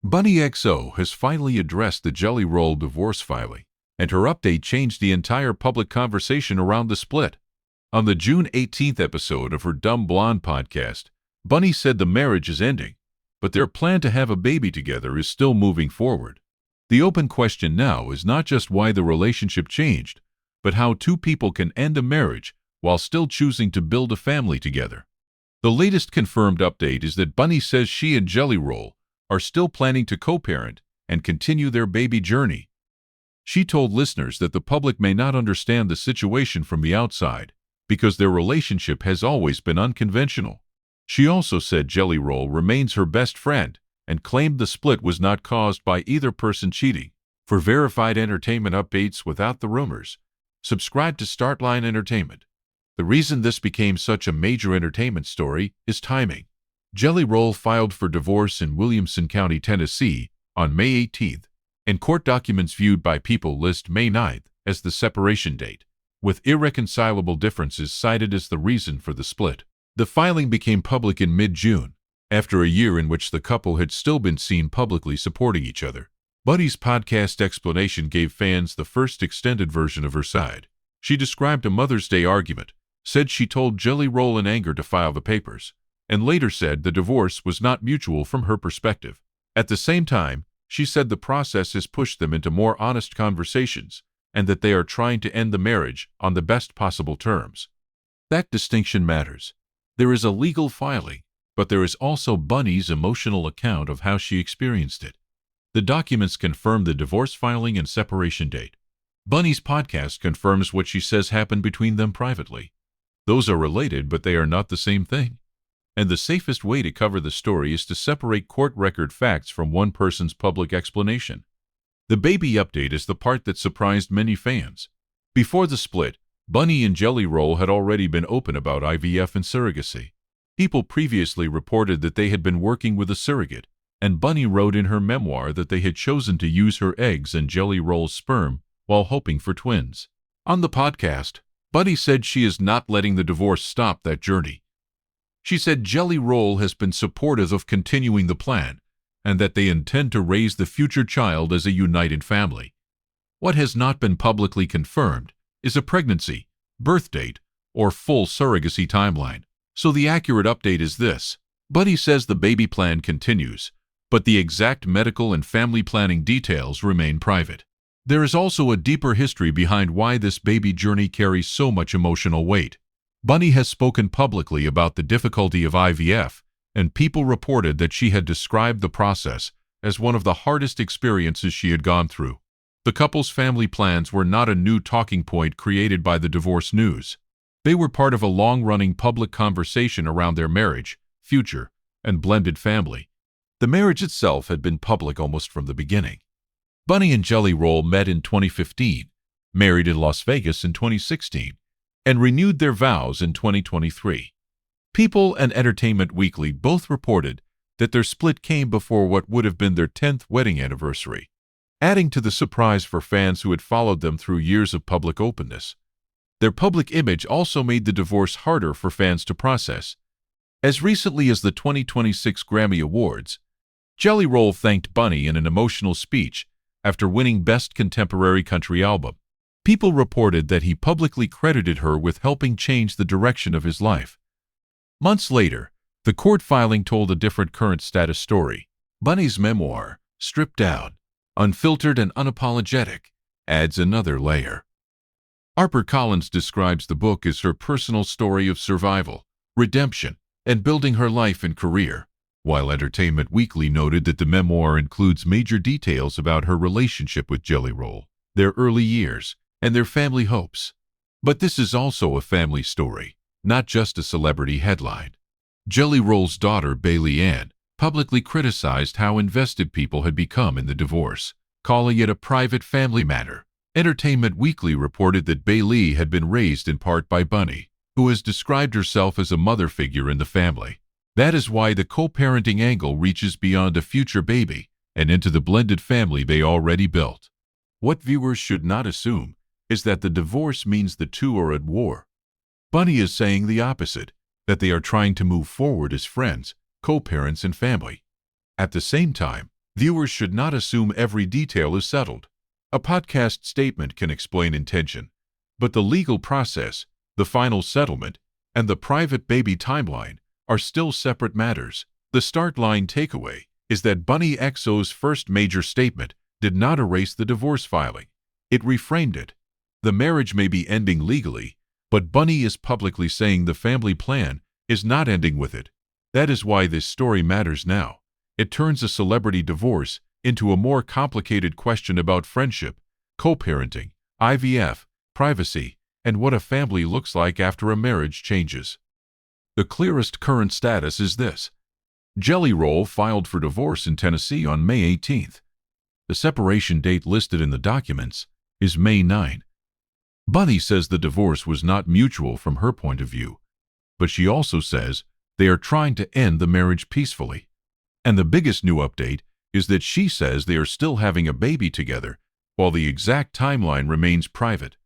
Bunnie XO has finally addressed the Jelly Roll divorce filing, and her update changed the entire public conversation around the split. On the June 18th episode of her Dumb Blonde podcast, Bunnie said the marriage is ending, but their plan to have a baby together is still moving forward. The open question now is not just why the relationship changed, but how two people can end a marriage while still choosing to build a family together. The latest confirmed update is that Bunnie says she and Jelly Roll are still planning to co-parent and continue their baby journey. She told listeners that the public may not understand the situation from the outside because their relationship has always been unconventional. She also said Jelly Roll remains her best friend and claimed the split was not caused by either person cheating. For verified entertainment updates without the rumors, subscribe to Startline Entertainment. The reason this became such a major entertainment story is timing. Jelly Roll filed for divorce in Williamson County, Tennessee, on May 18th, and court documents viewed by People list May 9th as the separation date, with irreconcilable differences cited as the reason for the split. The filing became public in mid-June, after a year in which the couple had still been seen publicly supporting each other. Bunnie's podcast explanation gave fans the first extended version of her side. She described a Mother's Day argument, said she told Jelly Roll in anger to file the papers, and later said the divorce was not mutual from her perspective. At the same time, she said the process has pushed them into more honest conversations and that they are trying to end the marriage on the best possible terms. That distinction matters. There is a legal filing, but there is also Bunnie's emotional account of how she experienced it. The documents confirm the divorce filing and separation date. Bunnie's podcast confirms what she says happened between them privately. Those are related, but they are not the same thing. And the safest way to cover the story is to separate court record facts from one person's public explanation. The baby update is the part that surprised many fans. Before the split, Bunnie and Jelly Roll had already been open about IVF and surrogacy. People previously reported that they had been working with a surrogate, and Bunnie wrote in her memoir that they had chosen to use her eggs and Jelly Roll's sperm while hoping for twins. On the podcast, Bunnie said she is not letting the divorce stop that journey. She said Jelly Roll has been supportive of continuing the plan and that they intend to raise the future child as a united family. What has not been publicly confirmed is a pregnancy, birth date, or full surrogacy timeline. So the accurate update is this. Bunnie says the baby plan continues, but the exact medical and family planning details remain private. There is also a deeper history behind why this baby journey carries so much emotional weight. Bunnie has spoken publicly about the difficulty of IVF, and People reported that she had described the process as one of the hardest experiences she had gone through. The couple's family plans were not a new talking point created by the divorce news. They were part of a long-running public conversation around their marriage, future, and blended family. The marriage itself had been public almost from the beginning. Bunnie and Jelly Roll met in 2015, married in Las Vegas in 2016, and renewed their vows in 2023. People and Entertainment Weekly both reported that their split came before what would have been their 10th wedding anniversary, adding to the surprise for fans who had followed them through years of public openness. Their public image also made the divorce harder for fans to process. As recently as the 2026 Grammy Awards, Jelly Roll thanked Bunnie in an emotional speech after winning Best Contemporary Country Album. People reported that he publicly credited her with helping change the direction of his life. Months later, the court filing told a different current status story. Bunnie's memoir, stripped down, unfiltered and unapologetic, adds another layer. HarperCollins describes the book as her personal story of survival, redemption, and building her life and career, while Entertainment Weekly noted that the memoir includes major details about her relationship with Jelly Roll, their early years, and their family hopes. But this is also a family story, not just a celebrity headline. Jelly Roll's daughter, Bailey Ann, publicly criticized how invested People had become in the divorce, calling it a private family matter. Entertainment Weekly reported that Bailey had been raised in part by Bunnie, who has described herself as a mother figure in the family. That is why the co-parenting angle reaches beyond a future baby and into the blended family they already built. What viewers should not assume is that the divorce means the two are at war. Bunnie is saying the opposite, that they are trying to move forward as friends, co-parents, and family. At the same time, Viewers should not assume every detail is settled. A podcast statement can explain intention, but the legal process, the final settlement, and the private baby timeline are still separate matters. The start line takeaway is that Bunnie XO's first major statement did not erase the divorce filing. It reframed it. The marriage may be ending legally, but Bunnie is publicly saying the family plan is not ending with it. That is why this story matters now. It turns a celebrity divorce into a more complicated question about friendship, co-parenting, IVF, privacy, and what a family looks like after a marriage changes. The clearest current status is this. Jelly Roll filed for divorce in Tennessee on May 18th. The separation date listed in the documents is May 9. Bunnie says the divorce was not mutual from her point of view, but she also says they are trying to end the marriage peacefully. And the biggest new update is that she says they are still having a baby together, while the exact timeline remains private.